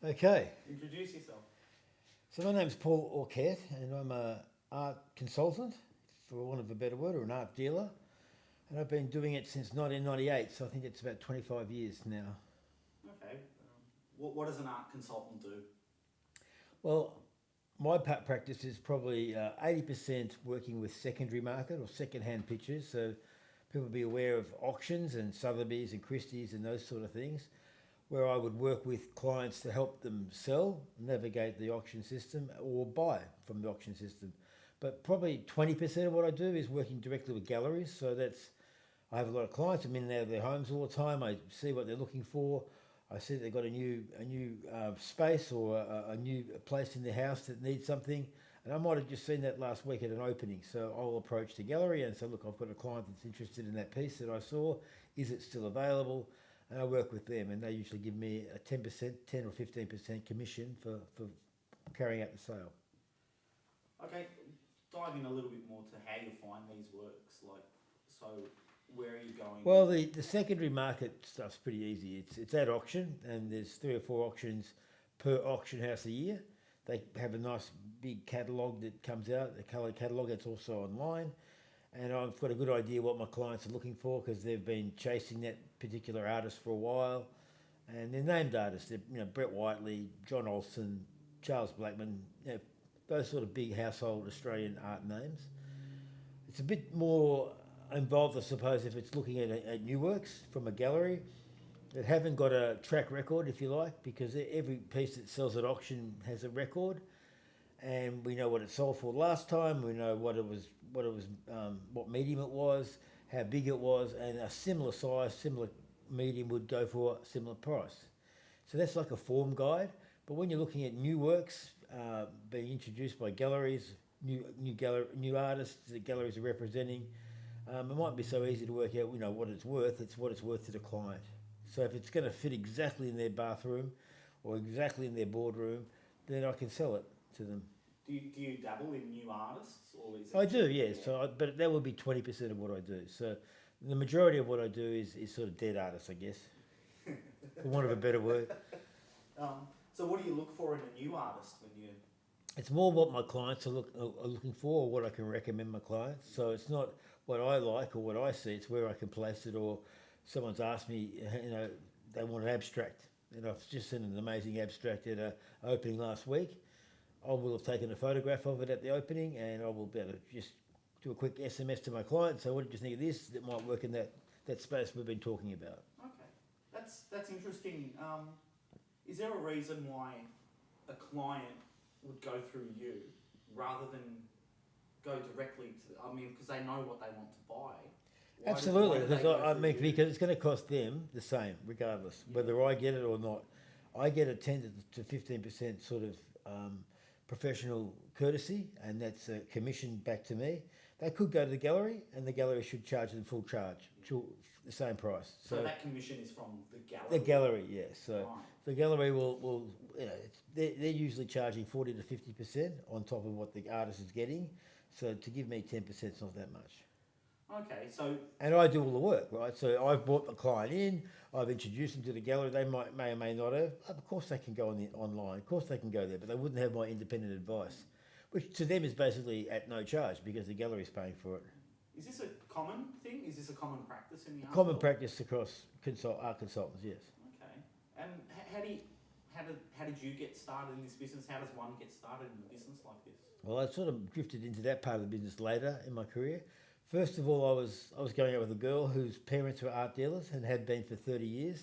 Okay, Introduce yourself. so my name's Paul Auckett, and I'm a art consultant, for want of a better word, or an art dealer, and I've been doing it since 1998. So I think it's about 25 years now. Okay. What does an art consultant do? Well, my practice is probably 80% working with secondary market or second-hand pictures. So people be aware of auctions and Sotheby's and Christie's and those sort of things, where I would work with clients to help them sell, navigate the auction system, or buy from the auction system. But probably 20% of what I do is working directly with galleries. So that's I have a lot of clients. I'm in and out of their homes all the time. I see what they're looking for. I see they've got a new space or a new place in their house that needs something. And I might have just seen that last week at an opening. So I'll approach the gallery and say, look, I've got a client that's interested in that piece that I saw. Is it still available? And I work with them, and they usually give me a 10%, 10 or 15% commission for carrying out the sale. Okay, dive in a little bit more to how you find these works. So where are you going? Well, the secondary market stuff's pretty easy. It's at auction, and there's 3 or 4 auctions per auction house a year. They have a nice big catalogue that comes out, a coloured catalogue that's also online. And I've got a good idea what my clients are looking for because they've been chasing that particular artist for a while. And they're named artists. They're, Brett Whiteley, John Olsen, Charles Blackman, those sort of big household Australian art names. It's a bit more involved, I suppose, if it's looking at new works from a gallery that haven't got a track record, if you like, because every piece that sells at auction has a record, and we know what it sold for last time. We know what medium it was, how big it was, and a similar size, similar medium would go for a similar price. So that's like a form guide. But when you're looking at new works being introduced by galleries, new artists that galleries are representing, it might be so easy to work out, what it's worth. It's what it's worth to the client. So if it's going to fit exactly in their bathroom or exactly in their boardroom, then I can sell it to them. Do you dabble in new artists, or is it? I do, yes. But that would be 20% of what I do. So the majority of what I do is sort of dead artists, I guess, for want of a better word. So what do you look for in a new artist when you? It's more what my clients are looking for, or what I can recommend my clients. So it's not what I like or what I see. It's where I can place it, or someone's asked me, they want an abstract, and I've just seen an amazing abstract at a opening last week. I will have taken a photograph of it at the opening, and I will be able to just do a quick SMS to my client. So, what did you think of this? That might work in that space we've been talking about. Okay, that's interesting. Is there a reason why a client would go through you rather than go directly to? I mean, because they know what they want to buy. Absolutely, because you? because it's going to cost them the same, regardless whether I get it or not. I get a 10 to 15% sort of professional courtesy, and that's a commission back to me. They could go to the gallery, and the gallery should charge them full charge, the same price. So that commission is from the gallery. The gallery, yes. So right. the gallery will they're usually charging 40 to 50% on top of what the artist is getting. So to give me 10% is not that much. Okay, so. And I do all the work, right? So I've brought the client in, I've introduced them to the gallery. They may or may not have. Of course, they can go online. Of course, they can go there, but they wouldn't have my independent advice, which to them is basically at no charge because the gallery is paying for it. Is this a common thing? Is this a common practice in the art? Common practice across art consultants, yes. Okay, and how did you get started in this business? How does one get started in a business like this? Well, I sort of drifted into that part of the business later in my career. First of all, I was going out with a girl whose parents were art dealers and had been for 30 years.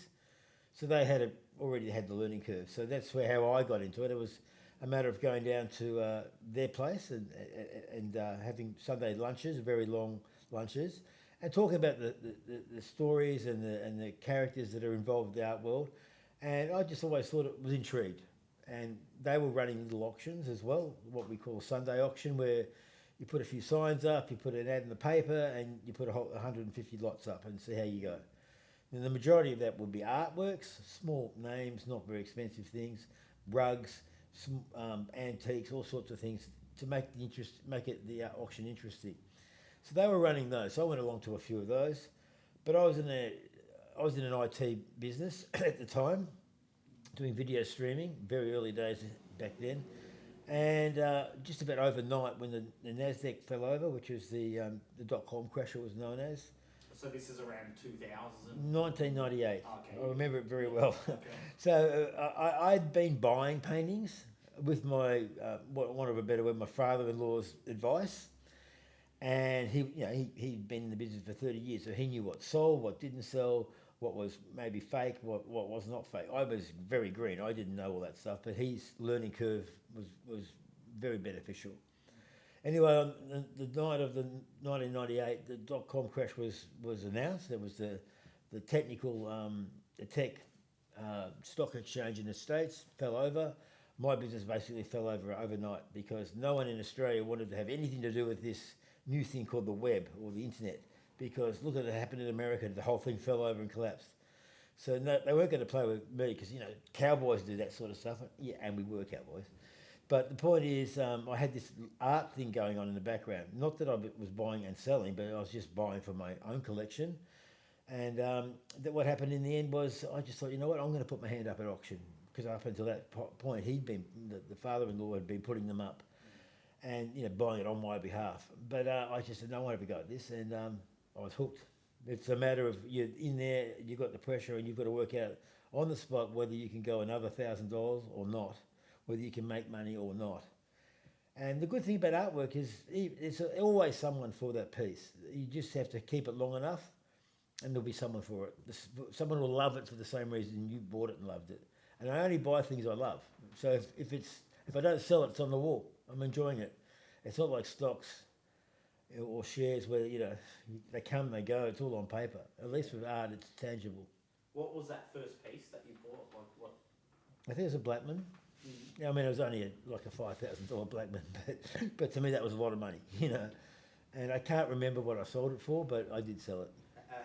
So they already had the learning curve. So that's how I got into it. It was a matter of going down to their place and having Sunday lunches, very long lunches, and talking about the stories and the characters that are involved in the art world. And I just always thought it was intrigued. And they were running little auctions as well, what we call a Sunday auction, where you put a few signs up, you put an ad in the paper, and you put 150 lots up and see how you go. And the majority of that would be artworks, small names, not very expensive things, rugs, some antiques, all sorts of things to make the auction interesting. So they were running those. So I went along to a few of those, but I was in an IT business at the time, doing video streaming, very early days back then. And just about overnight, when the Nasdaq fell over, which was the .com crash, it was known as, So this is around 2000. 1998. Okay. I remember it very well. Okay. So I'd been buying paintings with my, want of a better word, my father-in-law's advice. And he'd been in the business for 30 years, so he knew what sold, what didn't sell, what was maybe fake, what was not fake. I was very green. I didn't know all that stuff, but his learning curve was very beneficial. Anyway, on the night of the 1998, the .com crash was announced. There was the technical, the tech stock exchange in the States fell over. My business basically fell over overnight because no one in Australia wanted to have anything to do with this new thing called the web or the internet, because look at what happened in America, the whole thing fell over and collapsed. So no, they weren't going to play with me because, cowboys do that sort of stuff. Yeah, and we were cowboys. But the point is, I had this art thing going on in the background. Not that I was buying and selling, but I was just buying for my own collection. And what happened in the end was I just thought, you know what, I'm going to put my hand up at auction. Because up until that point, the father-in-law had been putting them up and, buying it on my behalf. But I just said, no, I want to have a go at this. And I was hooked. It's a matter of you're in there, you've got the pressure, and you've got to work out on the spot whether you can go another $1,000 or not, whether you can make money or not. And the good thing about artwork is it's always someone for that piece. You just have to keep it long enough, and there'll be someone for it. Someone will love it for the same reason you bought it and loved it. And I only buy things I love. So if I don't sell it, it's on the wall. I'm enjoying it. It's not like stocks or shares where, they come, they go, it's all on paper. At least with art, it's tangible. What was that first piece that you bought? Like what? I think it was a Blackman. Mm-hmm. Yeah, I mean, it was only a $5,000 Blackman, but to me that was a lot of money, And I can't remember what I sold it for, but I did sell it.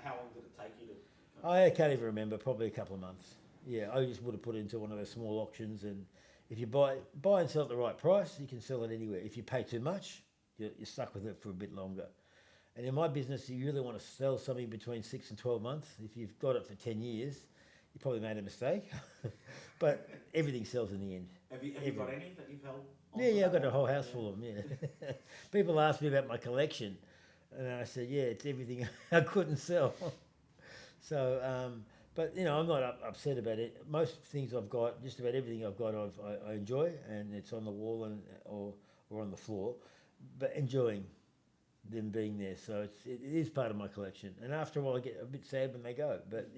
How long did it take you to? I can't even remember, probably a couple of months. Yeah, I just would have put it into one of those small auctions, and if you buy and sell at the right price, you can sell it anywhere. If you pay too much, you're stuck with it for a bit longer. And in my business, you really want to sell something between 6 and 12 months. If you've got it for 10 years, you probably made a mistake. But everything sells in the end. Have you got any that you've held? Yeah, I've got a whole house full of them, yeah. People ask me about my collection, and I said, yeah, it's everything I couldn't sell. So, but, I'm not upset about it. Most things I've got, just about everything I've got, I enjoy, and it's on the wall or on the floor, but enjoying them being there. So it is part of my collection. And after a while, I get a bit sad when they go, but,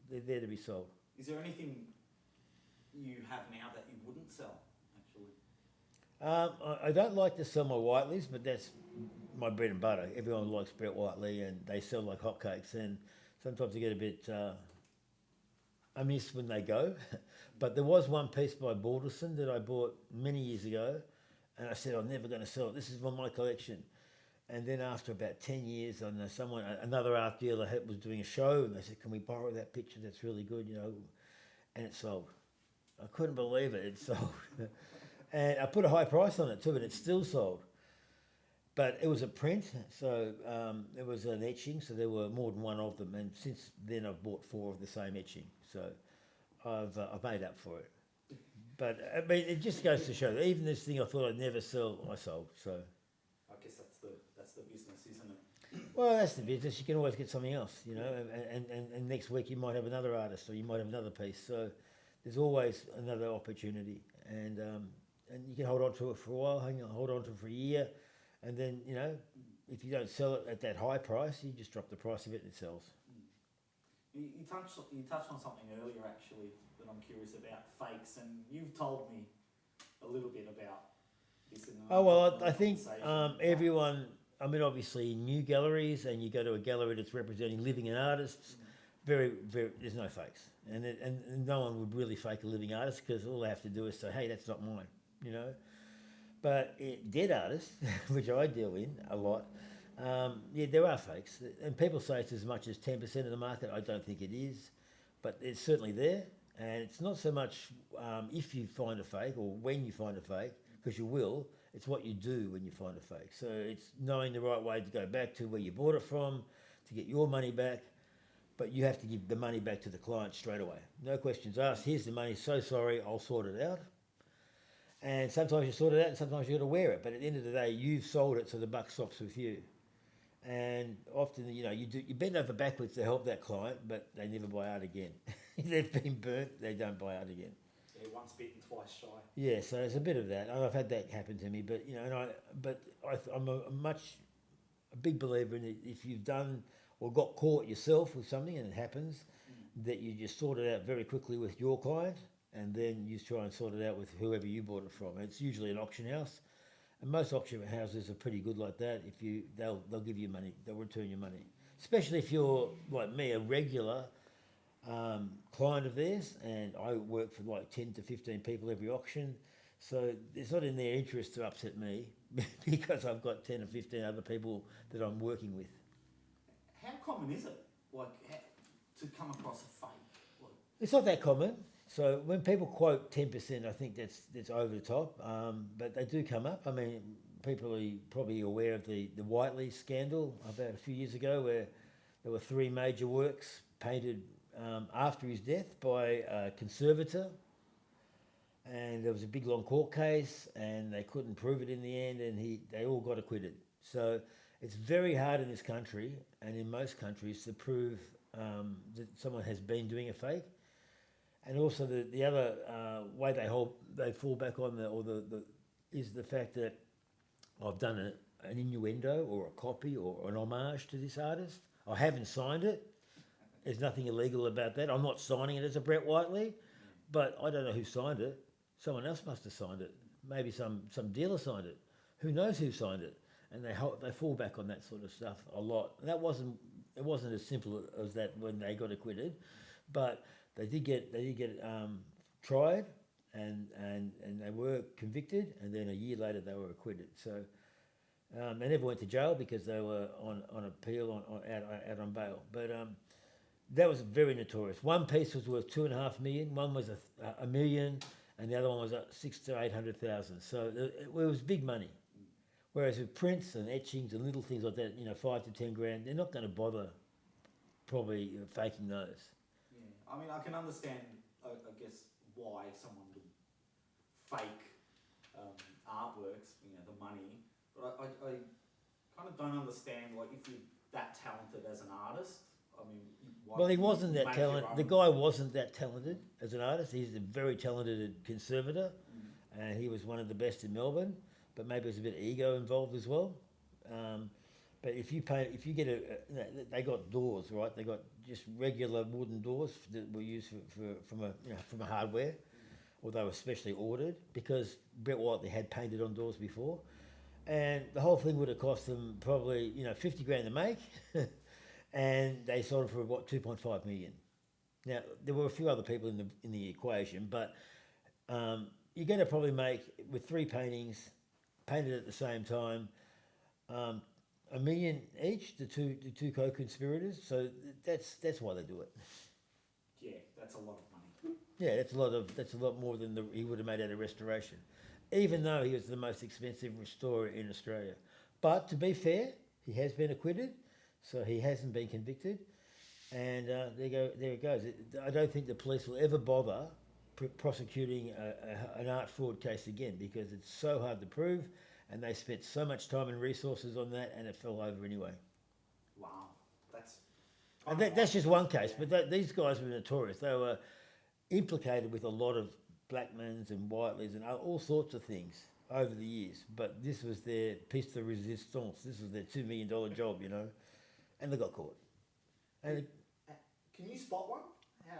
they're there to be sold. Is there anything you have now that you wouldn't sell, actually? I don't like to sell my Whiteleys, but that's my bread and butter. Everyone likes Brett Whiteley, and they sell like hotcakes, and sometimes I get a bit amiss when they go. But there was one piece by Balderson that I bought many years ago, and I said, I'm never going to sell it. This is from my collection. And then after about 10 years, I know another art dealer was doing a show, and they said, can we borrow that picture? That's really good, and it sold. I couldn't believe it sold. And I put a high price on it too, and it still sold. But it was a print, so it was an etching, so there were more than one of them. And since then, I've bought 4 of the same etching, so I've made up for it. But I mean, it just goes to show that even this thing I thought I'd never sell, I sold. So I guess that's the business, isn't it? well, that's the business. You can always get something else, and next week you might have another artist, or you might have another piece. So there's always another opportunity, and you can hold on to it for a while, hold on to it for a year. And then, if you don't sell it at that high price, you just drop the price of it and it sells. You touched on something earlier, actually, that I'm curious about, fakes, and you've told me a little bit about this. I think everyone, obviously new galleries, and you go to a gallery that's representing living artists, very, very, there's no fakes. And no one would really fake a living artist, because all they have to do is say, hey, that's not mine, But dead artists, which I deal in a lot, there are fakes. And people say it's as much as 10% of the market. I don't think it is, but it's certainly there. And it's not so much if you find a fake or when you find a fake, because you will, it's what you do when you find a fake. So it's knowing the right way to go back to where you bought it from, to get your money back. but you have to give the money back to the client straight away. No questions asked. Here's the money. So sorry, I'll sort it out. And sometimes you sort it out, and sometimes you got to wear it. But at the end of the day, you've sold it, so the buck stops with you. And often, you bend over backwards to help that client, but they never buy out again. If they've been burnt, they don't buy out again. Yeah, once bitten, twice shy. Yeah, so there's a bit of that. And I've had that happen to me, but I'm a big believer in it. If you've done or got caught yourself with something and it happens, that you just sort it out very quickly with your client, and then you try and sort it out with whoever you bought it from. It's usually an auction house. And most auction houses are pretty good like that. They'll give you money, they'll return your money. Especially if you're like me, a regular client of theirs, and I work for like 10 to 15 people every auction. So it's not in their interest to upset me because I've got 10 or 15 other people that I'm working with. How common is it, to come across a fake? It's not that common. So when people quote 10%, I think that's over the top, but they do come up. I mean, people are probably aware of the Whiteley scandal about a few years ago, where there were 3 major works painted after his death by a conservator, and there was a big long court case, and they couldn't prove it in the end, and they all got acquitted. So it's very hard in this country, and in most countries, to prove that someone has been doing a fake. And also the other way they fall back on is the fact that I've done an innuendo or a copy or an homage to this artist. I haven't signed it. There's nothing illegal about that. I'm not signing it as a Brett Whiteley, but I don't know who signed it. Someone else must have signed it. Maybe some dealer signed it. Who knows who signed it? And they fall back on that sort of stuff a lot. And it wasn't as simple as that when they got acquitted, but they did get tried, and they were convicted, and then a year later they were acquitted. So they never went to jail because they were on appeal out on bail. But that was very notorious. One piece was worth $2.5 million. One was a million, and the other one was 600,000 to 800,000. So it was big money. Whereas with prints and etchings and little things like that, 5 to 10 grand, they're not going to bother probably faking those. I mean, I can understand, I guess, why someone would fake artworks, the money, but I kind of don't understand, if you're that talented as an artist, I mean, well, he wasn't that talented. The guy wasn't that talented as an artist. He's a very talented conservator, and he was one of the best in Melbourne, but maybe there's a bit of ego involved as well. But if you they got doors, right? They got just regular wooden doors that were used from a hardware, or they were specially ordered because Brett Whiteley had painted on doors before, and the whole thing would have cost them probably 50 grand to make, and they sold it for what, 2.5 million. Now there were a few other people in the equation, but you're going to probably make, with 3 paintings painted at the same time, $1 million each, the two co-conspirators. So that's why they do it. Yeah, that's a lot of money. Yeah, that's a lot more than he would have made out of restoration, even though he was the most expensive restorer in Australia. But to be fair, he has been acquitted, so he hasn't been convicted. And there it goes. I don't think the police will ever bother prosecuting an art fraud case again, because it's so hard to prove. And they spent so much time and resources on that, and it fell over anyway. Wow, that's just one case. Yeah. But these guys were notorious. They were implicated with a lot of Blackmans and Whiteleys and all sorts of things over the years. But this was their piece de resistance. This was their $2 million job, and they got caught. And can you spot one?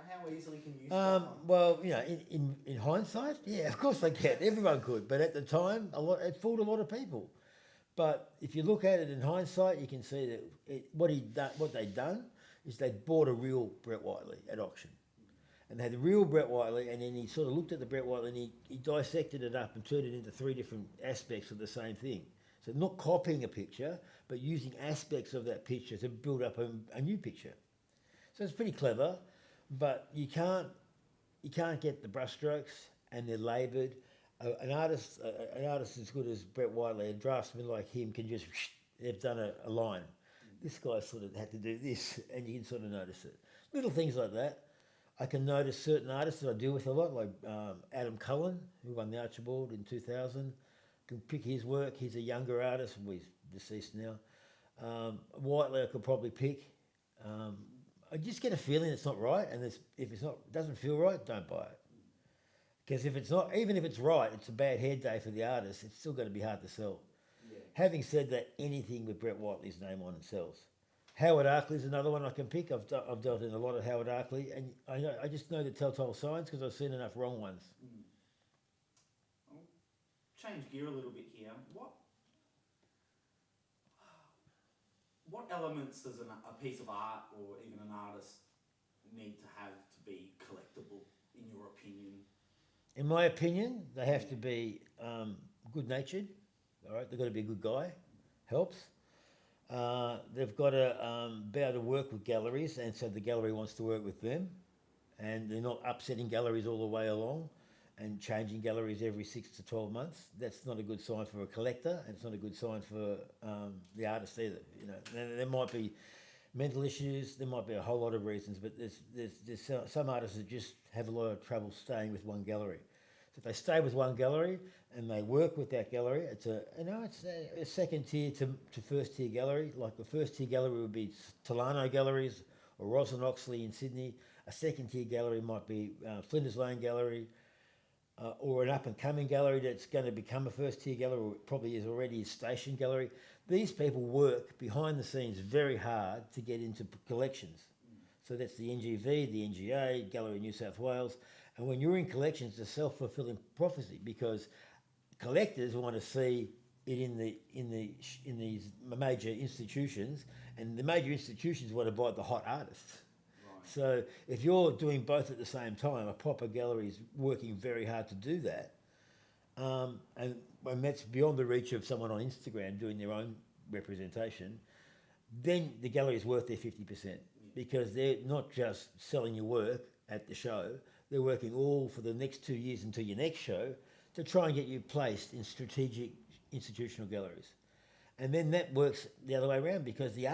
How easily can you spot one? Well, in hindsight, yeah, of course they can. Everyone could, but at the time, it fooled a lot of people. But if you look at it in hindsight, you can see that what they'd done is they'd bought a real Brett Whiteley at auction, and they had the real Brett Whiteley, and then he sort of looked at the Brett Whiteley and he dissected it up and turned it into 3 different aspects of the same thing. So not copying a picture, but using aspects of that picture to build up a new picture. So it's pretty clever. But you can't get the brushstrokes, and they're laboured. An artist as good as Brett Whiteley, a draftsman like him, can just, they've done a line. This guy sort of had to do this, and you can sort of notice it. Little things like that. I can notice certain artists that I deal with a lot, like Adam Cullen, who won the Archibald in 2000. Can pick his work. He's a younger artist. Well, he's deceased now. Whiteley I could probably pick. Um, I just get a feeling it's not right, and if it's not doesn't feel right, don't buy it. Because if it's not, even if it's right, it's a bad hair day for the artist. It's still going to be hard to sell. Yeah. Having said that, anything with Brett Whiteley's name on it sells. Howard Arkley's another one I can pick. I've dealt in a lot of Howard Arkley, and I just know the telltale signs because I've seen enough wrong ones. Mm. I'll change gear a little bit here. What elements does a piece of art or even an artist need to have to be collectible, in your opinion? In my opinion, they have to be good-natured. All right, they've got to be a good guy. Helps. They've got to be able to work with galleries, and so the gallery wants to work with them, and they're not upsetting galleries all the way along and changing galleries every 6 to 12 months. That's not a good sign for a collector, and it's not a good sign for the artist either. You know, there might be mental issues, there might be a whole lot of reasons, but there's some artists that just have a lot of trouble staying with one gallery. So if they stay with one gallery and they work with that gallery, it's a second tier to first tier gallery. Like the first tier gallery would be Tolano Galleries or Ross and Oxley in Sydney. A second tier gallery might be Flinders Lane Gallery, or an up-and-coming gallery that's going to become a first-tier gallery, or probably is already a station gallery. These people work behind the scenes very hard to get into collections. So that's the NGV, the NGA, Gallery New South Wales. And when you're in collections, it's a self-fulfilling prophecy because collectors want to see it in these major institutions, and the major institutions want to buy the hot artists. So if you're doing both at the same time, a proper gallery is working very hard to do that. And when that's beyond the reach of someone on Instagram doing their own representation, then the gallery is worth their 50% because they're not just selling your work at the show, they're working all for the next 2 years until your next show to try and get you placed in strategic institutional galleries. And then that works the other way around because the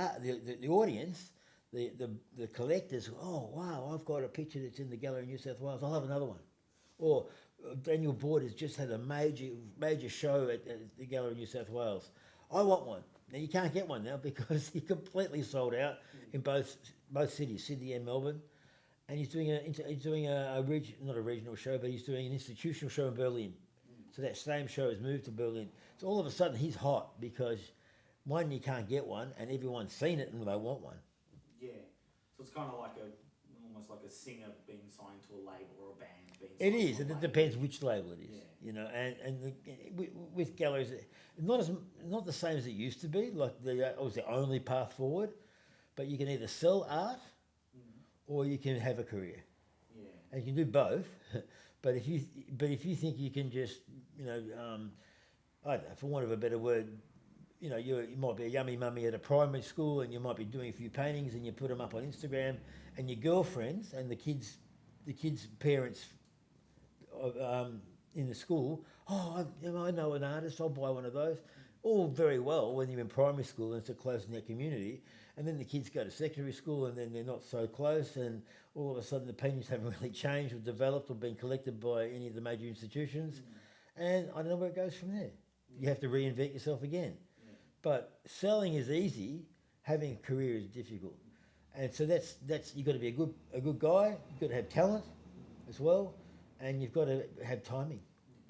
audience, the collectors, oh wow, I've got a picture that's in the Gallery of New South Wales, I'll have another one. Or Daniel Boyd has just had a major show at the Gallery of New South Wales. I want one. Now you can't get one now because he completely sold out in both cities, Sydney and Melbourne. And he's doing not a regional show, but he's doing an institutional show in Berlin. So that same show has moved to Berlin. So all of a sudden he's hot because one, you can't get one, and everyone's seen it and they want one. Yeah, so it's kind of like almost like a singer being signed to a label or a band being signed It is, to a and label. it depends which label it is. Yeah. You know, with galleries, not the same as it used to be. Like it was the only path forward, but you can either sell art or you can have a career. Yeah. And you can do both. But if you think you can just, I don't know, for want of a better word, you might be a yummy mummy at a primary school and you might be doing a few paintings and you put them up on Instagram, and your girlfriends and the kids' parents in the school, I know an artist, I'll buy one of those. All very well when you're in primary school and it's a close-knit community, and then the kids go to secondary school and then they're not so close, and all of a sudden the paintings haven't really changed or developed or been collected by any of the major institutions, and I don't know where it goes from there. You have to reinvent yourself again. But selling is easy, having a career is difficult. And so that's you've got to be a good guy, you've got to have talent as well, and you've got to have timing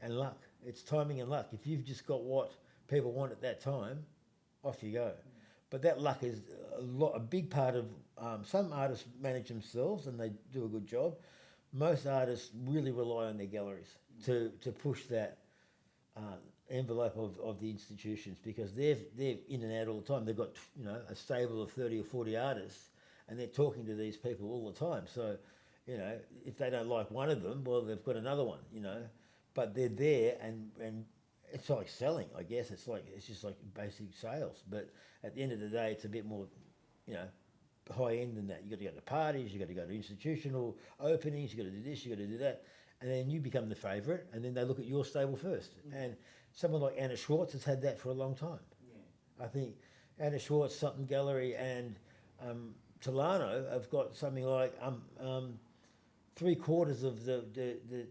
and luck. It's timing and luck. If you've just got what people want at that time, off you go. But that luck is a big part of, some artists manage themselves and they do a good job. Most artists really rely on their galleries to push that envelope of the institutions, because they're in and out all the time. They've got a stable of 30 or 40 artists, and they're talking to these people all the time. So, if they don't like one of them, well, they've got another one. But they're there, and it's like selling, I guess. It's just like basic sales. But at the end of the day, it's a bit more, high end than that. You got to go to parties, you got to go to institutional openings, you got to do this, you got to do that, and then you become the favourite, and then they look at your stable first. And someone like Anna Schwartz has had that for a long time. Yeah. I think Anna Schwartz, Sutton Gallery, and Tolano have got something like 3/4 of the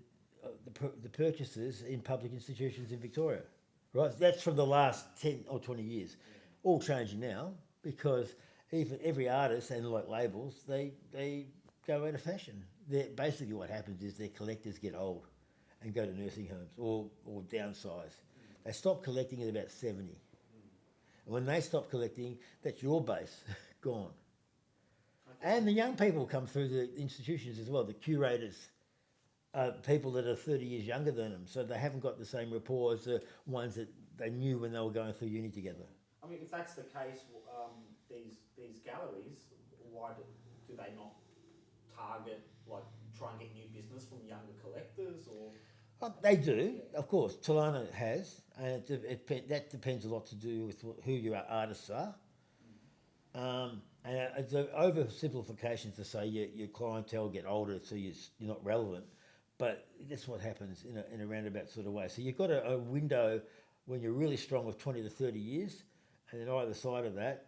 purchases in public institutions in Victoria. Right, that's from the last 10 or 20 years. All changing now because even every artist and like labels, they go out of fashion. Basically what happens is their collectors get old and go to nursing homes or downsize. They stop collecting at about 70. And when they stop collecting, that's your base gone. Okay. And the young people come through the institutions as well, the curators, people that are 30 years younger than them, so they haven't got the same rapport as the ones that they knew when they were going through uni together. I mean, if that's the case, these galleries, why do they not target, like, try and get new business from younger collectors, or? They do, of course. Tolano has, and that depends a lot to do with who your artists are. And it's an oversimplification to say your clientele get older, so you're not relevant. But that's what happens in a roundabout sort of way. So you've got a window when you're really strong of 20 to 30 years, and then either side of that,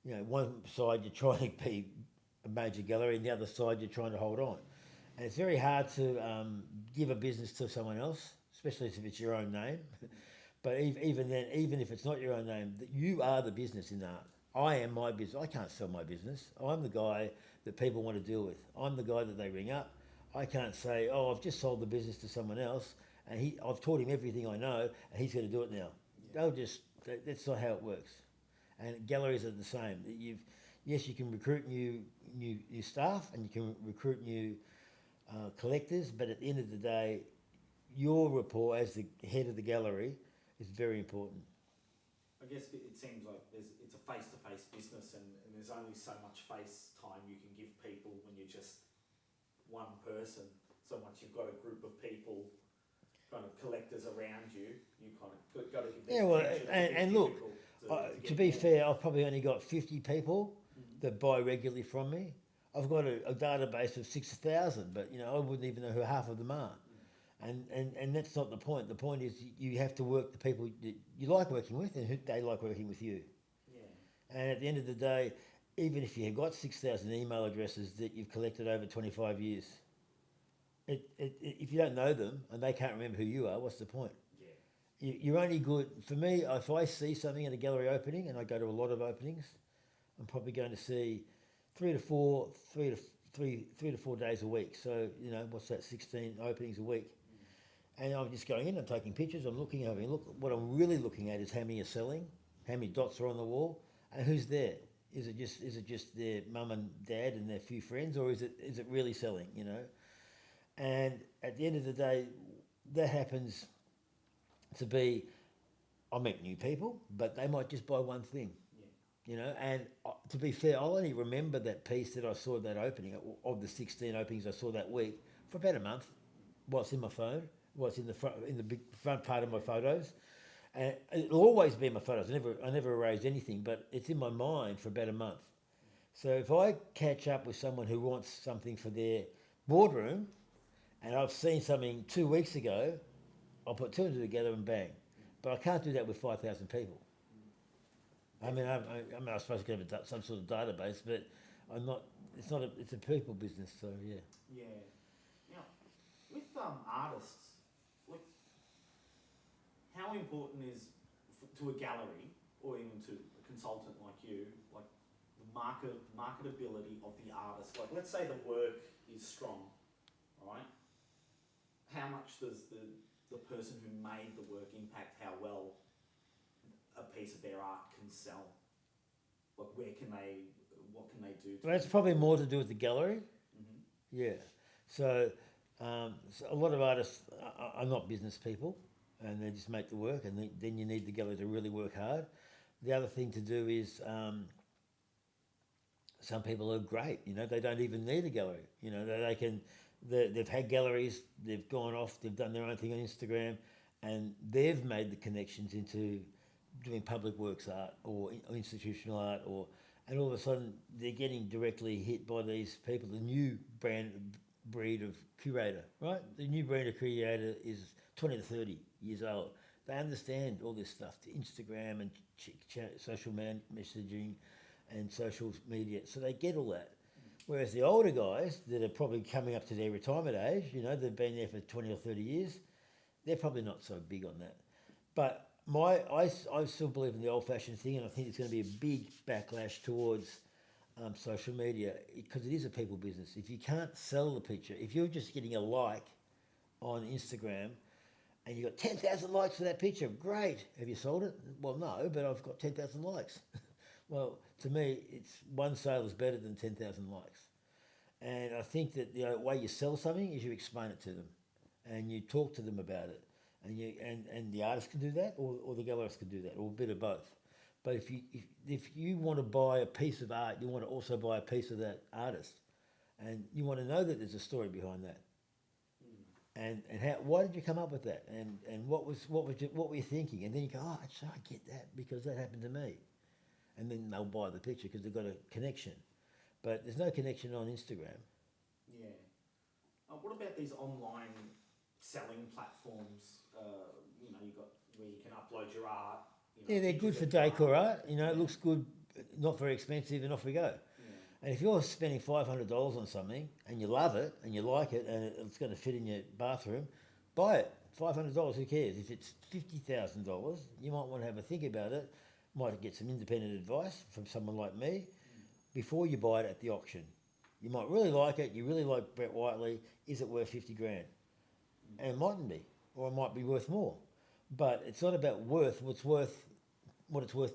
one side you're trying to be a major gallery, and the other side you're trying to hold on. And it's very hard to give a business to someone else, especially if it's your own name. But even then, even if it's not your own name, you are the business in art. I am my business. I can't sell my business. I'm the guy that people want to deal with. I'm the guy that they ring up. I can't say, oh, I've just sold the business to someone else, and I've taught him everything I know, and he's going to do it now. Yeah. That's not how it works. And galleries are the same. Yes, you can recruit new staff, and you can recruit new collectors, but at the end of the day, your rapport as the head of the gallery is very important. I guess it seems like it's a face-to-face business, and there's only so much face time you can give people when you're just one person. So once you've got a group of people, kind of collectors around you, you kind of got to give them attention. And look, to be fair, I've probably only got 50 people that buy regularly from me. I've got a database of 6,000, but I wouldn't even know who half of them are. And that's not the point. The point is you have to work the people that you like working with and who they like working with you. Yeah. And at the end of the day, even if you've got 6,000 email addresses that you've collected over 25 years, if you don't know them and they can't remember who you are, what's the point? Yeah. You're only good. For me, if I see something at a gallery opening, and I go to a lot of openings, I'm probably going to see 3 to 4 days a week. So, what's that, 16 openings a week? And I'm just going in and taking pictures. I'm looking over. What I'm really looking at is how many are selling, how many dots are on the wall, and who's there. Is it just their mum and dad and their few friends, or is it really selling? And at the end of the day, that happens to be. I meet new people, but they might just buy one thing. And to be fair, I'll only remember that piece that I saw at that opening, of the 16 openings I saw that week, for about a month. What's in my phone, what's in the big front part of my photos, and it'll always be in my photos. I never erase anything, but it's in my mind for about a month. So if I catch up with someone who wants something for their boardroom, and I've seen something 2 weeks ago, I'll put two and two together and bang. But I can't do that with 5,000 people. I mean, I suppose I could have some sort of database, but I'm not. It's not. It's a people business, so yeah. Yeah. Now, with artists, like, how important is to a gallery or even to a consultant like you, like the marketability of the artist? Like, let's say the work is strong, right? How much does the person who made the work impact how well a piece of their art can sell? Like, what can they do? Well, that's probably more to do with the gallery. Mm-hmm. Yeah. So a lot of artists are not business people, and they just make the work, and then you need the gallery to really work hard. The other thing to do is some people are great. They don't even need a gallery. They've had galleries. They've gone off. They've done their own thing on Instagram, and they've made the connections into doing public works art or institutional art, and all of a sudden they're getting directly hit by these people. The new breed of curator, right? The new breed of curator is 20 to 30 years old. They understand all this stuff, the Instagram and social messaging, and social media, so they get all that. Whereas the older guys that are probably coming up to their retirement age, they've been there for 20 or 30 years, they're probably not so big on that. But I still believe in the old-fashioned thing, and I think it's going to be a big backlash towards social media, because it is a people business. If you can't sell the picture, if you're just getting a like on Instagram and you got 10,000 likes for that picture, great. Have you sold it? Well, no, but I've got 10,000 likes. Well, to me, it's one sale is better than 10,000 likes. And I think that the way you sell something is you explain it to them, and you talk to them about it, and the artist can do that, or the gallerist can do that, or a bit of both. But if you want to buy a piece of art, you want to also buy a piece of that artist, and you want to know that there's a story behind that. And why did you come up with that? And what were you thinking? And then you go, oh, actually, I get that because that happened to me. And then they'll buy the picture because they've got a connection. But there's no connection on Instagram. Yeah. What about these online selling platforms? You've got where you can upload your art. Yeah, they're good for decor art. It looks good, not very expensive, and off we go. Yeah. And if you're spending $500 on something and you love it and you like it and it's going to fit in your bathroom, buy it. $500, who cares? If it's $50,000, you might want to have a think about it. Might get some independent advice from someone like me before you buy it at the auction. You might really like it. You really like Brett Whiteley. Is it worth 50 grand? And it mightn't be, or it might be worth more. But it's not about what it's worth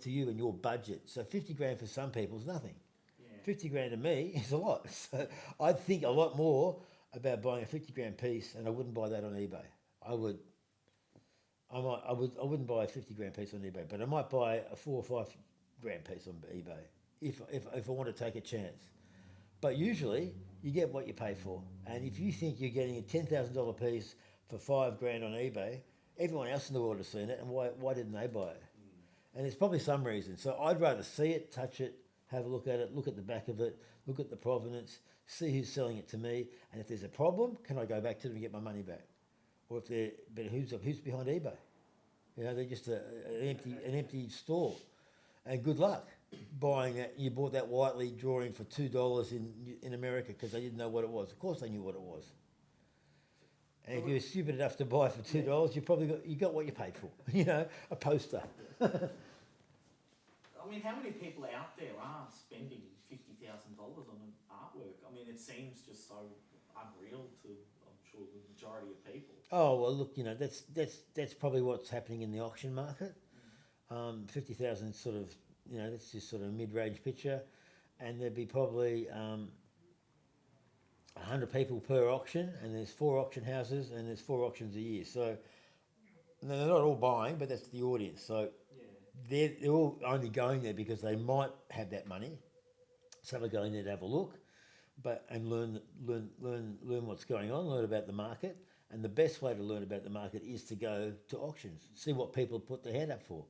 to you and your budget. So 50 grand for some people is nothing. Yeah. 50 grand to me is a lot. So I'd think a lot more about buying a 50 grand piece, and I wouldn't buy that on eBay. I wouldn't buy a 50 grand piece on eBay, but I might buy a 4 or 5 grand piece on eBay if I want to take a chance. But usually you get what you pay for. And if you think you're getting a $10,000 piece for 5 grand on eBay, everyone else in the world has seen it, and why didn't they buy it? And there's probably some reason. So I'd rather see it, touch it, have a look at it, look at the back of it, look at the provenance, see who's selling it to me, and if there's a problem, can I go back to them and get my money back? Or but who's behind eBay? They're just an empty store, and good luck buying that. You bought that Whiteley drawing for $2 in America because they didn't know what it was. Of course they knew what it was. And if you were stupid enough to buy it for $2, you got what you paid for. A poster. I mean, how many people out there are spending $50,000 on an artwork? I mean, it seems just so unreal to, I'm sure, the majority of people. Oh well, look, that's probably what's happening in the auction market. 50,000 sort of, that's just sort of a mid-range picture, and there'd be probably 100 people per auction, and there's 4 auction houses, and there's 4 auctions a year. So they're not all buying, but that's the audience. So they're all only going there because they might have that money. Some are going there to have a look, and learn what's going on, learn about the market. And the best way to learn about the market is to go to auctions, see what people put their hand up for.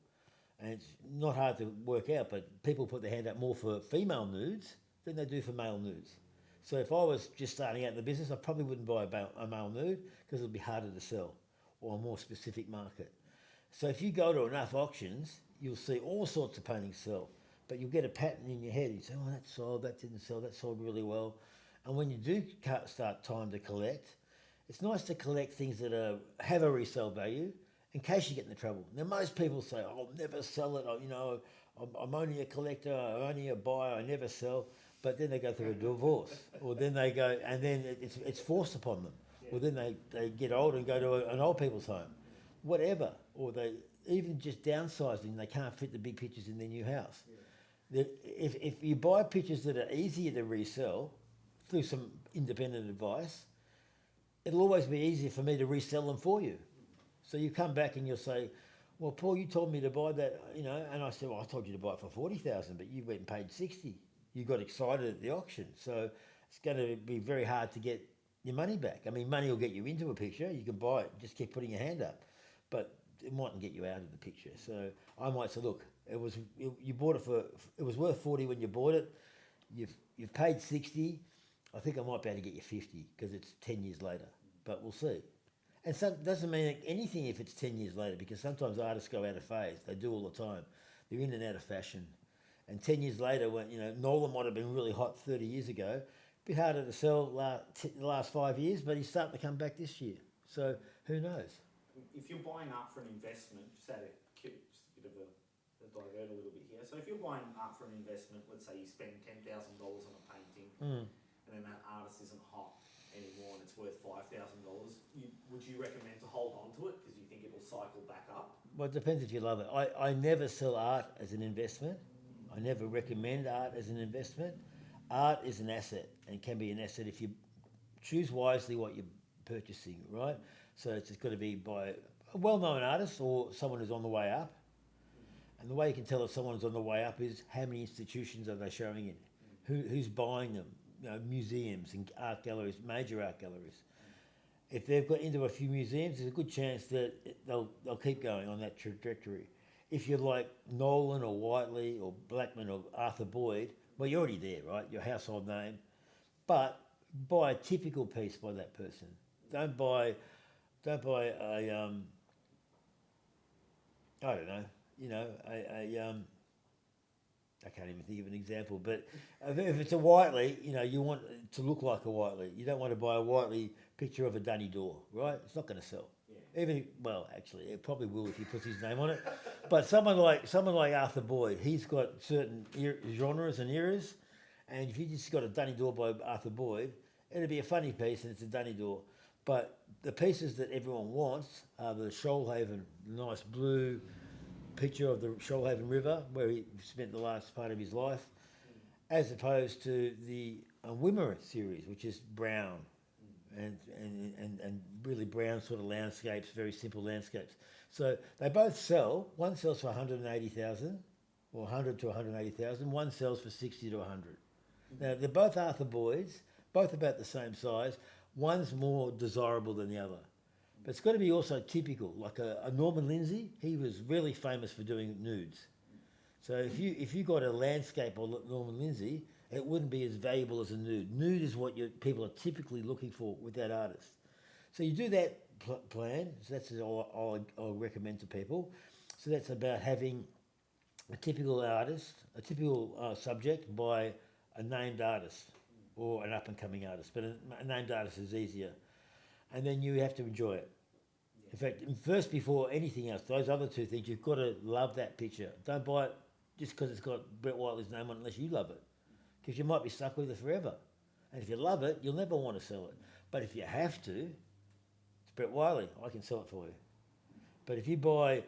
And it's not hard to work out, but people put their hand up more for female nudes than they do for male nudes. So if I was just starting out in the business, I probably wouldn't buy a male nude because it'll be harder to sell, or a more specific market. So if you go to enough auctions, you'll see all sorts of paintings sell, but you'll get a pattern in your head. You say, oh, that sold, that didn't sell, that sold really well. And when you do start time to collect, it's nice to collect things that have a resale value in case you get into trouble. Now, most people say, oh, I'll never sell it. I'm only a collector, I'm only a buyer, I never sell. But then they go through a divorce, or then they go, and then it's forced upon them. Yeah. Or then they get old and go to an old people's home, whatever. Or they even just downsizing, they can't fit the big pictures in their new house. Yeah. If you buy pictures that are easier to resell through some independent advice, it'll always be easier for me to resell them for you. So you come back and you'll say, well, Paul, you told me to buy that, and I said, well, I told you to buy it for 40,000, but you went and paid 60. You got excited at the auction. So it's going to be very hard to get your money back. I mean, money will get you into a picture. You can buy it, just keep putting your hand up, but it mightn't get you out of the picture. So I might say, look, you bought it it was worth 40 when you bought it. You've paid 60. I think I might be able to get you 50 because it's 10 years later, but we'll see. And doesn't mean anything if it's 10 years later, because sometimes artists go out of phase. They do all the time. They're in and out of fashion. And 10 years later, when Nolan might have been really hot 30 years ago, a bit harder to sell the last 5 years, but he's starting to come back this year. So who knows? If you're buying art for an investment, just a bit of a divert a little bit here. So if you're buying art for an investment, let's say you spend $10,000 on a painting, and then that artist isn't hot anymore and it's worth $5,000, would you recommend to hold on to it because you think it will cycle back up? Well, it depends if you love it. I never sell art as an investment. I never recommend art as an investment. Art is an asset and can be an asset if you choose wisely what you're purchasing, right? So it's got to be by a well-known artist or someone who's on the way up. And the way you can tell if someone's on the way up is how many institutions are they showing in? Who's buying them? Museums and art galleries, major art galleries. If they've got into a few museums, there's a good chance that they'll keep going on that trajectory. If you're like Nolan or Whiteley or Blackman or Arthur Boyd, well, you're already there, right? Your household name. But buy a typical piece by that person. Don't buy a I don't know, I can't even think of an example, but if it's a Whiteley, you want it to look like a Whiteley. You don't want to buy a Whiteley picture of a dunny door, right? It's not going to sell. Yeah. Actually, it probably will if he puts his name on it. But someone like Arthur Boyd, he's got certain genres and eras, and if you just got a dunny door by Arthur Boyd, it'll be a funny piece and it's a dunny door. But the pieces that everyone wants are the Shoalhaven, nice blue picture of the Shoalhaven River, where he spent the last part of his life, as opposed to the Wimmera series, which is brown and really brown sort of landscapes, very simple landscapes. So they both sell. One sells for 180,000, or 100 to 180,000. One sells for 60 to 100. Now they're both Arthur Boyds, both about the same size. One's more desirable than the other. But it's got to be also typical, like a Norman Lindsay. He was really famous for doing nudes. So if you got a landscape or Norman Lindsay, it wouldn't be as valuable as a nude. Nude is what people are typically looking for with that artist. So you do that plan. So that's all I'll recommend to people. So that's about having a typical artist, a typical subject by a named artist or an up-and-coming artist. But a named artist is easier. And then you have to enjoy it. In fact, first before anything else, those other two things, you've got to love that picture. Don't buy it just because it's got Brett Whiteley's name on it unless you love it. Because you might be stuck with it forever. And if you love it, you'll never want to sell it. But if you have to, it's Brett Whiteley, I can sell it for you. But if you buy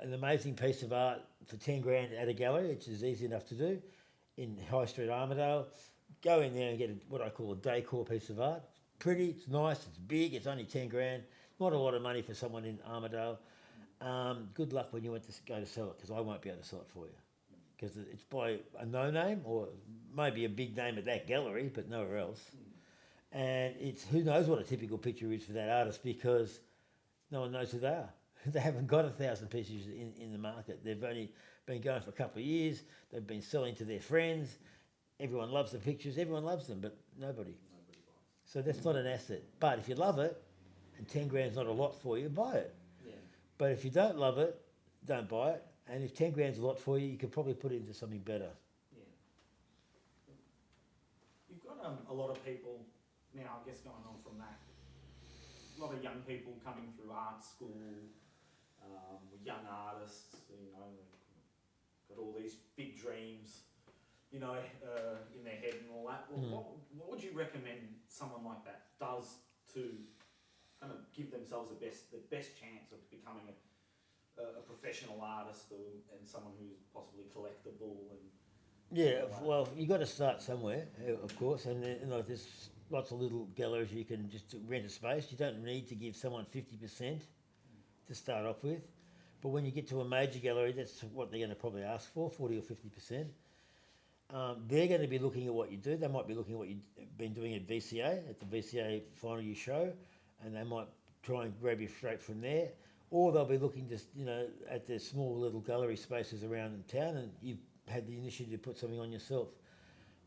an amazing piece of art for 10 grand at a gallery, which is easy enough to do, in High Street Armidale, go in there and get what I call a decor piece of art. It's pretty, it's nice, it's big, it's only 10 grand. Not a lot of money for someone in Armidale. Good luck when you want to go to sell it, because I won't be able to sell it for you. Because it's by a no-name, or maybe a big name at that gallery, but nowhere else. And it's who knows what a typical picture is for that artist, because no one knows who they are. They haven't got 1,000 pieces in the market. They've only been going for a couple of years. They've been selling to their friends. Everyone loves the pictures. Everyone loves them, but nobody. So that's not an asset. But if you love it, and 10 grand's not a lot for you, buy it. Yeah. But if you don't love it, don't buy it. And if 10 grand's a lot for you, you could probably put it into something better. Yeah. You've got a lot of people now, I guess, going on from that. A lot of young people coming through art school, young artists, got all these big dreams, in their head and all that. Well, what would you recommend someone like that does to kind of give themselves the best chance of becoming a professional artist and someone who's possibly collectible? Well, you got to start somewhere, of course, and there's lots of little galleries you can just rent a space. You don't need to give someone 50% to start off with, but when you get to a major gallery, that's what they're going to probably ask for, 40 or 50%. They're going to be looking at what you do. They might be looking at what you've been doing at VCA, at the VCA final year show, and they might try and grab you straight from there. Or they'll be looking just, at the small little gallery spaces around in town, and you've had the initiative to put something on yourself.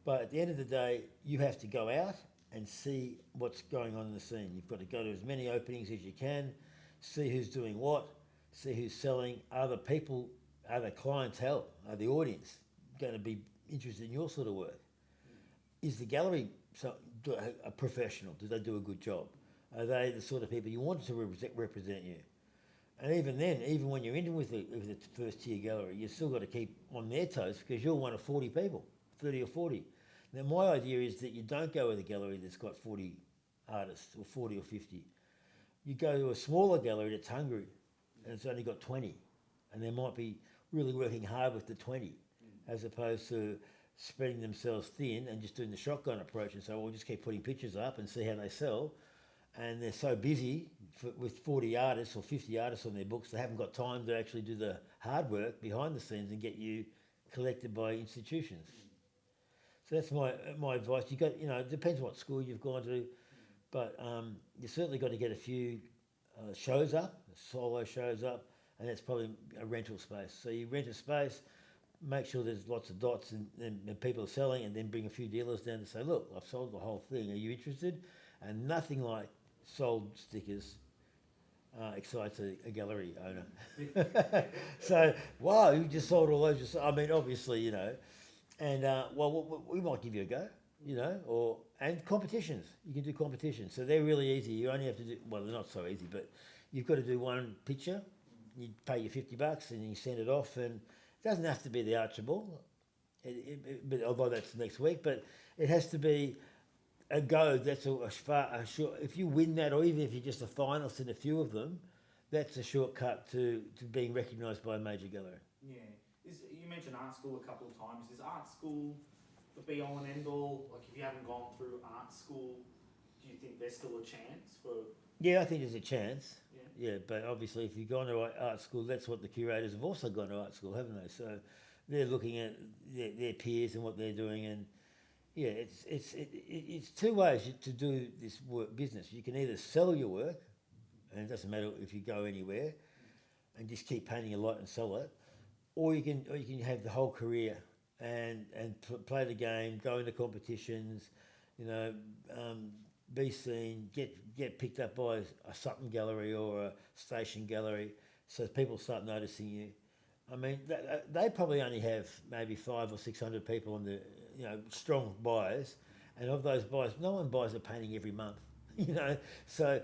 But at the end of the day, you have to go out and see what's going on in the scene. You've got to go to as many openings as you can, see who's doing what, see who's selling, are the clientele, are the audience going to be interested in your sort of work. Is the gallery a professional? Do they do a good job? Are they the sort of people you want to represent you? And even then, even when you're in with the first tier gallery, you've still got to keep on their toes because you're one of 40 people, 30 or 40. Now, my idea is that you don't go with a gallery that's got 40 artists or 40 or 50. You go to a smaller gallery that's hungry and it's only got 20, and they might be really working hard with the 20 as opposed to spreading themselves thin and just doing the shotgun approach and say, well, we'll just keep putting pictures up and see how they sell. And they're so busy with 40 artists or 50 artists on their books, they haven't got time to actually do the hard work behind the scenes and get you collected by institutions. So that's my advice. You got, it depends what school you've gone to, but you certainly got to get a few shows up, solo shows up, and that's probably a rental space. So you rent a space, make sure there's lots of dots and people are selling, and then bring a few dealers down to say, look, I've sold the whole thing. Are you interested? And nothing like sold stickers excites a gallery owner. So, wow, you just sold all those. I mean, obviously, and well, we might give you a go, and competitions. You can do competitions. So they're really easy. You only have to do, well, they're not so easy, but you've got to do one picture. You pay your $50 and you send it off, and it doesn't have to be the Archibald, but although that's next week, but it has to be a go. That's a short. If you win that, or even if you're just a finalist in a few of them, that's a shortcut to being recognised by a major gallery. Yeah. You mentioned art school a couple of times. Is art school the be all and end all? Like, if you haven't gone through art school, do you think there's still a chance for? Yeah, I think there's a chance. Yeah. Yeah, but obviously, if you've gone to art school, that's what the curators have also gone to art school, haven't they? So they're looking at their peers and what they're doing, and yeah, it's two ways to do this business. You can either sell your work, and it doesn't matter if you go anywhere, and just keep painting a lot and sell it, or you can have the whole career and play the game, go into competitions, be seen, get picked up by a Sutton gallery or a station gallery, so people start noticing you. I mean, they probably only have maybe 500 or 600 people on the, strong buyers, and of those buyers, no one buys a painting every month, So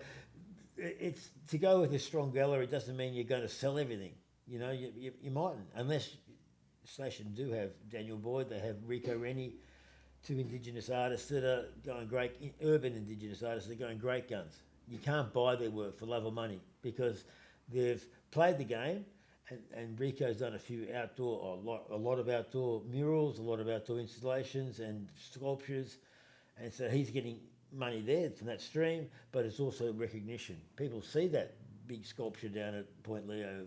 it's to go with a strong gallery doesn't mean you're going to sell everything. You mightn't, unless Station do have Daniel Boyd, they have Rico Rennie, two Indigenous artists that are going great, urban Indigenous artists that are going great guns. You can't buy their work for love or money because they've played the game, and Rico's done a few outdoor, a lot of outdoor murals, a lot of outdoor installations and sculptures, and so he's getting money there from that stream, but it's also recognition. People see that big sculpture down at Point Leo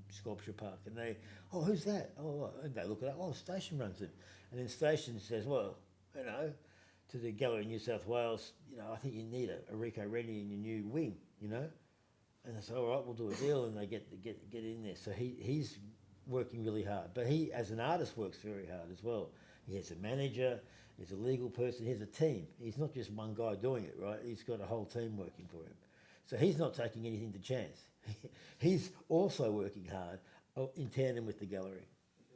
Sculpture Park, and they, oh, who's that? Oh, and they look at it, oh, Station runs it. And then Station says, well, to the Gallery New South Wales, I think you need a Rico Rennie in your new wing, And they say, all right, we'll do a deal, and they get in there. So he's working really hard. But he, as an artist, works very hard as well. He has a manager, he's a legal person, he has a team. He's not just one guy doing it, right? He's got a whole team working for him. So he's not taking anything to chance. He's also working hard in tandem with the gallery.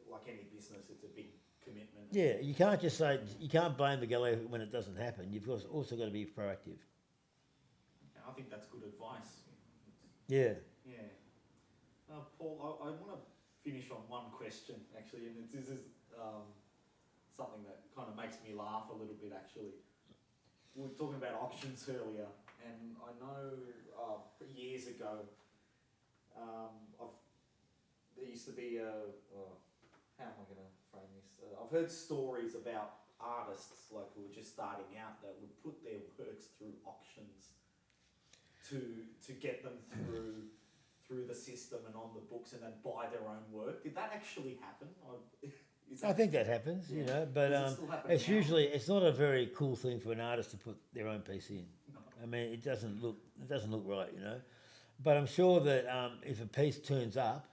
Like any business, it's a big commitment. Yeah, you can't just say, you can't blame the gallery when it doesn't happen. You've also got to be proactive. I think that's good advice. Yeah. Yeah. Paul, I want to finish on one question, actually, and this is something that kind of makes me laugh a little bit, actually. We were talking about auctions earlier, and I know years ago, there used to be how am I going to frame this? I've heard stories about artists who were just starting out that would put their works through auctions to get them through the system and on the books, and then buy their own work. Did that actually happen? I think that happens, but it's not a very cool thing for an artist to put their own piece in. No. I mean, it doesn't look right, But I'm sure that if a piece turns up,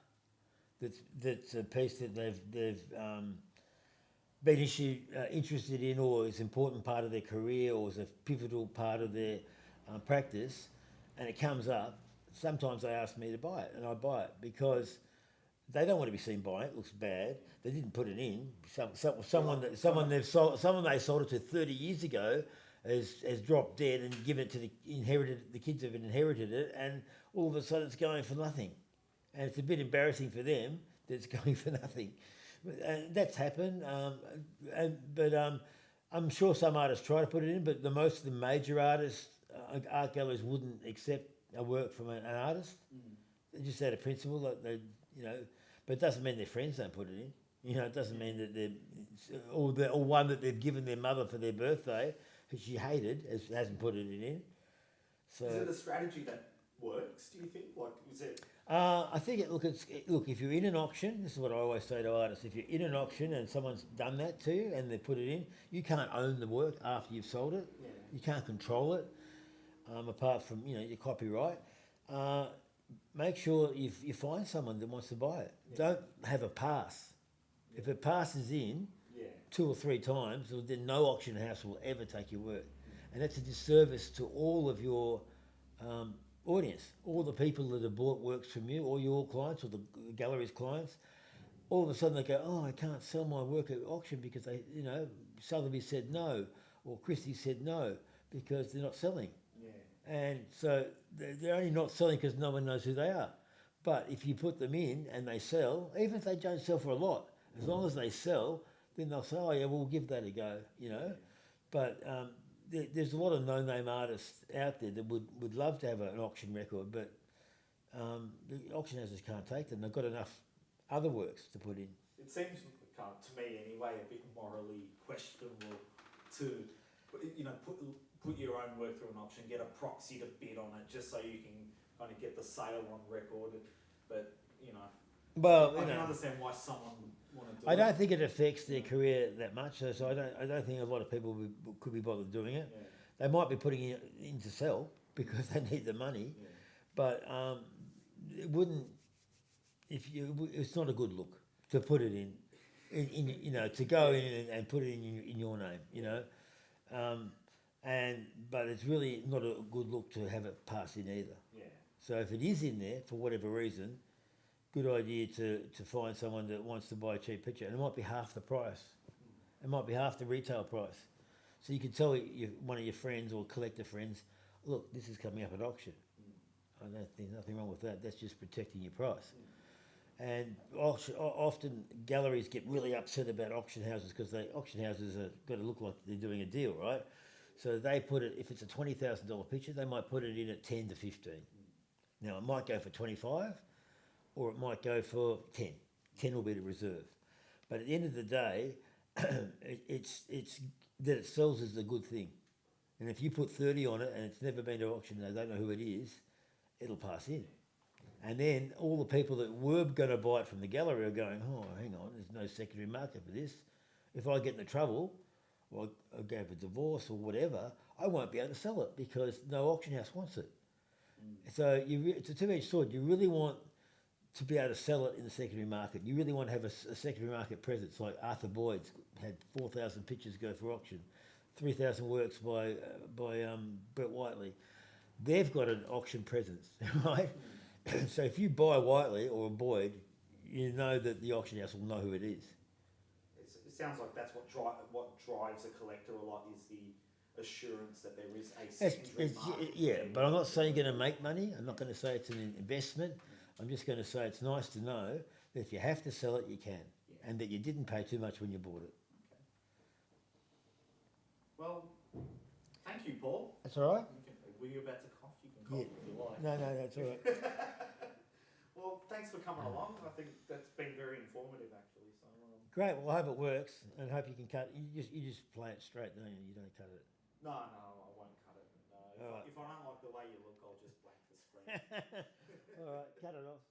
that's a piece that they've been interested in, or is an important part of their career, or is a pivotal part of their practice, and it comes up, sometimes they ask me to buy it, and I buy it because They don't want to be seen buying it. Looks bad. They didn't put it in. Someone they sold it to 30 years ago has dropped dead and given it to the kids have inherited it, and all of a sudden it's going for nothing, and it's a bit embarrassing for them that it's going for nothing. And that's happened. But I'm sure some artists try to put it in, but most of the major artists, art galleries wouldn't accept a work from an artist. Just out of principle, like but it doesn't mean their friends don't put it in. It doesn't mean that or one that they've given their mother for their birthday, who she hated, hasn't put it in. So is it a strategy that works? Do you think? Like, is it? I think look. If you're in an auction, this is what I always say to artists: if you're in an auction and someone's done that to you and they put it in, you can't own the work after you've sold it. Yeah. You can't control it, apart from your copyright. Make sure you find someone that wants to buy it. Yeah. Don't have a pass. Yeah. If it passes in 2 or 3 times, then no auction house will ever take your work. And that's a disservice to all of your audience, all the people that have bought works from you, all your clients or the gallery's clients. All of a sudden they go, oh, I can't sell my work at auction because they, Sotheby said no, or Christie said no, because they're not selling. And so they're only not selling because no one knows who they are. But if you put them in and they sell, even if they don't sell for a lot, as long as they sell, then they'll say, oh yeah, we'll give that a go, But there's a lot of no-name artists out there that would love to have an auction record, but the auction houses can't take them. They've got enough other works to put in. It seems, to me anyway, a bit morally questionable to, put your own work through an auction, get a proxy to bid on it, just so you can kind of get the sale on record. But I can understand why someone would want to do it. I don't think it affects their career that much, so I don't think a lot of people could be bothered doing it. Yeah. They might be putting it in to sell because they need the money, but it wouldn't. It's not a good look to put it in to go in and put it in your name, but it's really not a good look to have it pass in either. Yeah. So if it is in there for whatever reason, good idea to find someone that wants to buy a cheap picture, and it might be half the price. It might be half the retail price. So you can tell one of your friends or collector friends, look, this is coming up at auction. There's nothing wrong with that. That's just protecting your price. And often galleries get really upset about auction houses because auction houses have got to look like they're doing a deal, right? So they put it, if it's a $20,000 picture, they might put it in at 10 to 15. Now it might go for 25, or it might go for 10. 10 will be the reserve. But at the end of the day, it's that it sells is the good thing. And if you put 30 on it and it's never been to auction, they don't know who it is, it'll pass in. And then all the people that were going to buy it from the gallery are going, oh, hang on, there's no secondary market for this. If I get into trouble, or I go for divorce or whatever, I won't be able to sell it because no auction house wants it. So it's a two-edged sword. You really want to be able to sell it in the secondary market. You really want to have a secondary market presence, like Arthur Boyd's had 4,000 pictures go for auction, 3,000 works by Brett Whiteley. They've got an auction presence, right? So if you buy Whiteley or a Boyd, you know that the auction house will know who it is. It sounds like that's what drives a collector a lot, is the assurance that there is a secondary market. Yeah, but I'm not saying you're going to make money. I'm not going to say it's an investment. I'm just going to say it's nice to know that if you have to sell it, you can, and that you didn't pay too much when you bought it. Okay. Well, thank you, Paul. That's all right. Were you about to cough? You can cough if you like. No, that's all right. Well, thanks for coming along. I think that's been very informative, actually. So great. Well, I hope it works, and hope you can cut. You just play it straight, don't you? You don't cut it. No, I won't cut it. No, if I don't like the way you look, I'll just blank the screen. All right, cut it off.